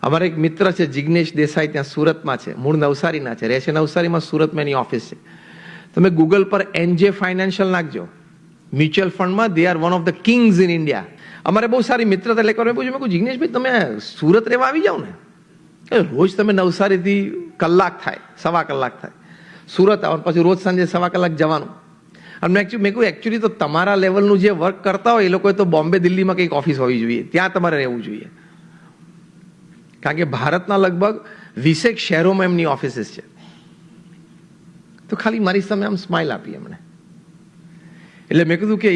અમારા એક મિત્ર છે જિગ્નેશ દેસાઈ, ત્યાં સુરતમાં છે, મૂળ નવસારીના છે, રહે છે નવસારીમાં, સુરતમાં એની ઓફિસ છે. તમે ગૂગલ પર એનજે ફાઇનાન્શિયલ નાખજો, મ્યુચ્યુઅલ ફંડમાં they are one of the king's in India. અમારે બહુ સારી મિત્રતા, એટલે મેં પૂછ્યું જિગ્નેશભાઈ તમે સુરત રહેવા આવી જાઓ ને, રોજ તમે નવસારીથી કલાક થાય, સવા કલાક થાય સુરત આવવાનું, પછી રોજ સાંજે સવા કલાક જવાનું. અને મેં કહ્યું એકચ્યુઅલી તો તમારા લેવલનું જે વર્ક કરતા હોય એ લોકોએ તો બોમ્બે દિલ્હીમાં કંઈક ઓફિસ હોવી જોઈએ, ત્યાં તમારે રહેવું જોઈએ. કારણ કે ભારતના લગભગ 20 શહેરોમાં એમની ઓફિસીસ છે. તો ખાલી મારી સામે આમ સ્માઇલ આપી એમણે. એટલે મેં કીધું કે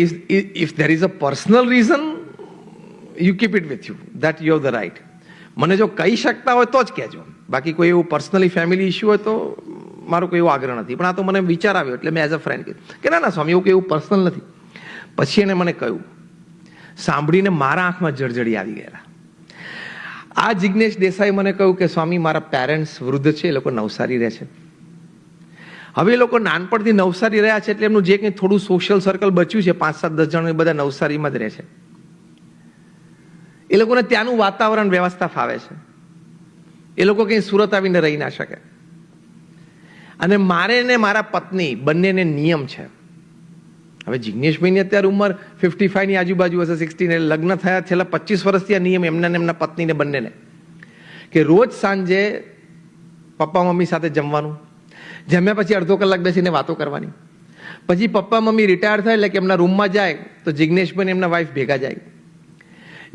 if there is a personal reason you keep it with you, that you have the right. મને જો કહી શકતા હોય તો જ કહેજો, બાકી કોઈ એવું પર્સનલી ફેમિલી ઇસ્યુ હોય તો મારો કોઈ એવો આગ્રહ નથી. પણ આ તો મને વિચાર આવ્યો એટલે મેં એઝ અ ફ્રેન્ડ કીધું કે ના સ્વામી એવું કે એવું પર્સનલ નથી. પછી એને મને કહ્યું, સાંભળીને મારા આંખમાં જળજળી આવી ગયેલા. આ જિગ્નેશ દેસાઈ મને કહ્યું કે સ્વામી મારા પેરેન્ટ્સ વૃદ્ધ છે, એ લોકો નવસારી રહે છે. હવે એ લોકો નાનપણથી નવસારી રહ્યા છે એટલે એમનું જે કંઈ થોડું સોશિયલ સર્કલ બચ્યું છે, 5-7-10 જણ, એ બધા નવસારીમાં જ રહે છે. એ લોકોને ત્યાંનું વાતાવરણ વ્યવસ્થા ફાવે છે. એ લોકો કંઈ સુરત આવીને રહી ના શકે. અને મારે ને મારા પત્ની બંનેને નિયમ છે. હવે જિગ્નેશભાઈની અત્યારે ઉંમર 55 ની આજુબાજુ હશે, 60. લગ્ન થયા છેલ્લા 25 વર્ષથી આ નિયમ એમના ને એમના પત્નીને બંનેને, કે રોજ સાંજે પપ્પા મમ્મી સાથે જમવાનું, જમ્યા પછી અડધો કલાક બેસીને વાતો કરવાની. પછી પપ્પા મમ્મી રિટાયર થાય એટલે કે એમના રૂમમાં જાય તો જિગ્નેશભાઈ એમના વાઈફ ભેગા જાય.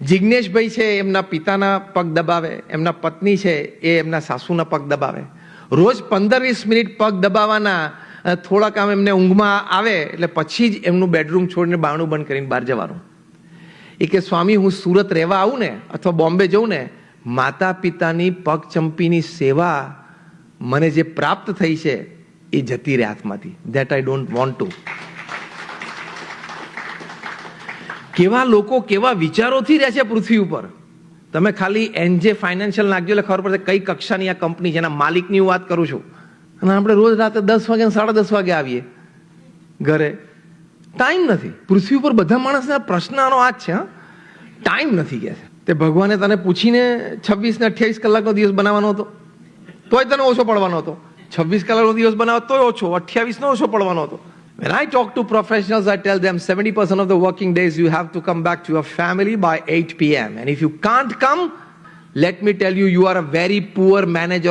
જિગ્નેશભાઈ છે એમના પિતાના પગ દબાવે, એમના પત્ની છે એ એમના સાસુના પગ દબાવે. રોજ 15-20 મિનિટ પગ દબાવવાના. થોડાક આમ એમને ઊંઘમાં આવે એટલે પછી જ એમનું બેડરૂમ છોડીને બારણું બંધ કરીને બહાર જવાનું. એ કે સ્વામી હું સુરત રહેવા આવું ને અથવા બોમ્બે જઉં ને, માતા પિતાની પગ ચંપીની સેવા મને જે પ્રાપ્ત થઈ છે એ જતી રહે હાથમાંથી. That I don't want to. કેવા લોકો કેવા વિચારોથી રહે છે પૃથ્વી ઉપર. તમે ખાલી એનજે ફાઇનાન્શિયલ નાખજો એટલે ખબર પડશે કઈ કક્ષાની આ કંપની છે. એના માલિકની હું વાત કરું છું. અને આપણે રોજ રાતે 10 વાગે 10:30 વાગે આવીએ ઘરે. ટાઈમ નથી. પૃથ્વી ઉપર બધા માણસના પ્રશ્નનો આ જ છે, ટાઈમ નથી કે છે. તે ભગવાને તને પૂછીને 26 ને 28 કલાકનો દિવસ બનાવવાનો હતો તોય તને ઓછો પડવાનો હતો. 26 કલાકનો દિવસ બનાવો તોય ઓછો, 28 નો ઓછો પડવાનો હતો. When I talk to professionals, I tell them 70% of the working days you have to come back to your family by 8 p.m. And if you can't come, let me tell you, you are a very poor manager of